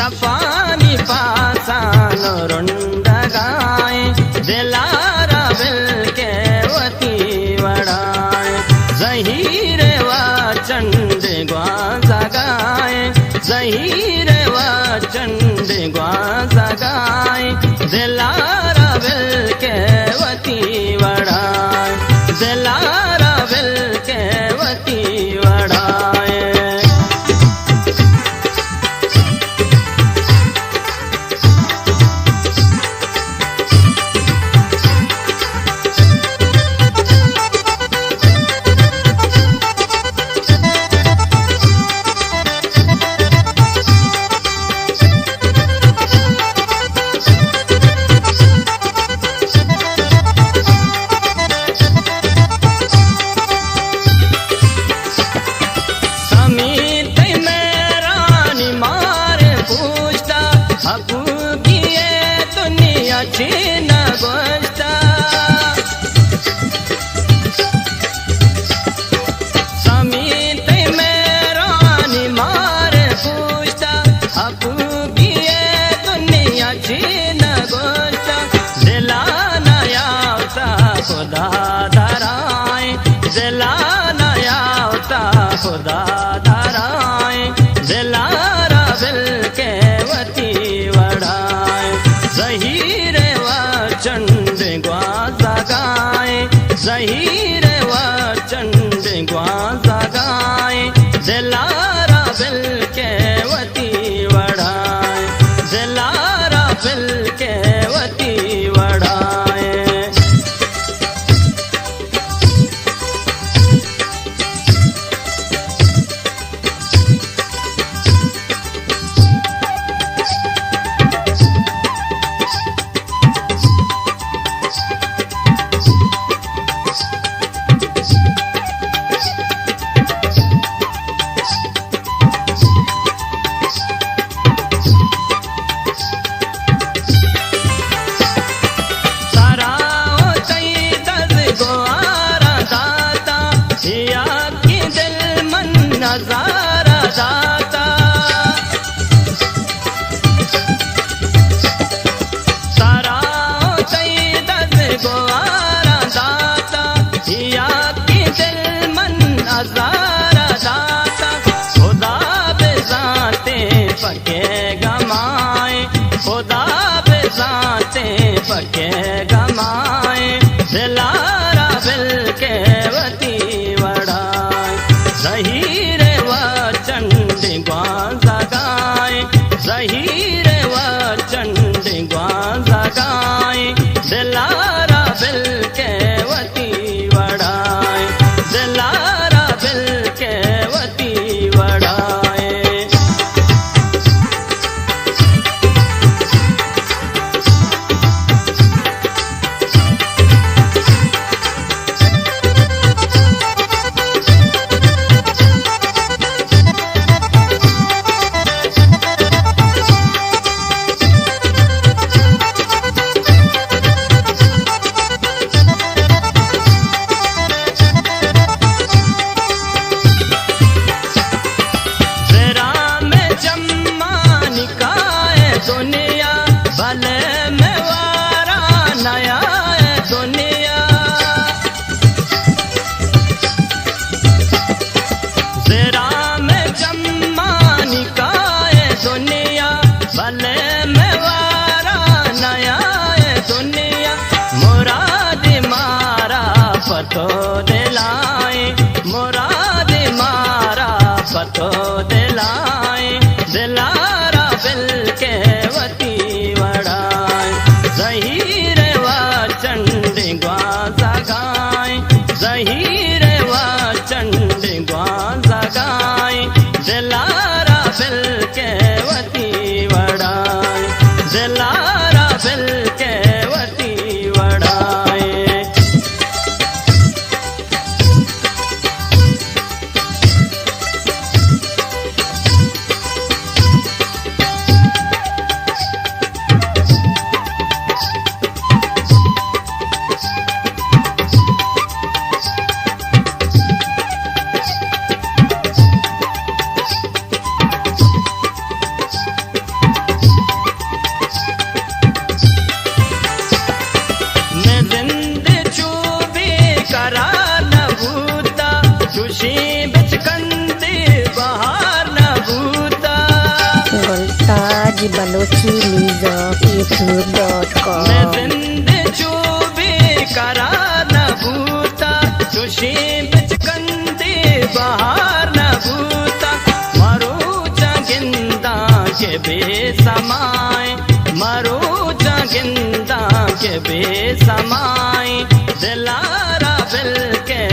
शपानी पासान रुंडगाए Dilhara bill के वती वड़ाए जहीर व चंड ग्वाजा गाए जहीर व चंड ग्वाजा गाए दिलारा बिल के वती वड़ाए दिलारा बिल के वती वड़ाए चीन गोष्टा समीत में रानी मार पूछता अबू किए दुनिया चीन गोष्टा दिलाना यावता खुदा धराए दिलाना यावता खुदा धराए दिलारा बिल के वती वड़ाए जहीर चंड ग्वाजा गाए जहीर व चंड ग्वाजा गाए दिलारा बिल के वती वड़ाए दिलारा बिल के वती वड़ाए नजारा दाता सारा दस गोवारा दाता या की दिल मन नजारा दाता खुदा बेजाते पके गमाए खुदा बेजाते पके गमाए दिलारा बिल के वती वड़ाए जहीर व चंड ग्वाजा गाए जहीर व चंड ग्वाजा गाए दिलारा बिल के वती वड़ाए दिलारा बिल के वती वड़ाए दुनिया भले में वारा नया है दुनिया जरा में जम्मा निकाय दुनिया भले में वारा नया है दुनिया मुराद मारा पतो दिलाए मुराद मारा पतो दिलाए दिलारा बिल के वती वड़ाए जहीर व चंड ग्वाजा गाए जहीर व चंड ग्वाजा गाए दिलारा बिल के वती वड़ाए दिलारा बिल के वती वड़ाए हाजी बलोची YouTube.com मैं जिंदे चूबी करा न भूता खुशी बिच कंदी बहार न भूता मारू चगिंदा के बेसमाए मारू चगिंदा के बेसमाए दिलारा बिल के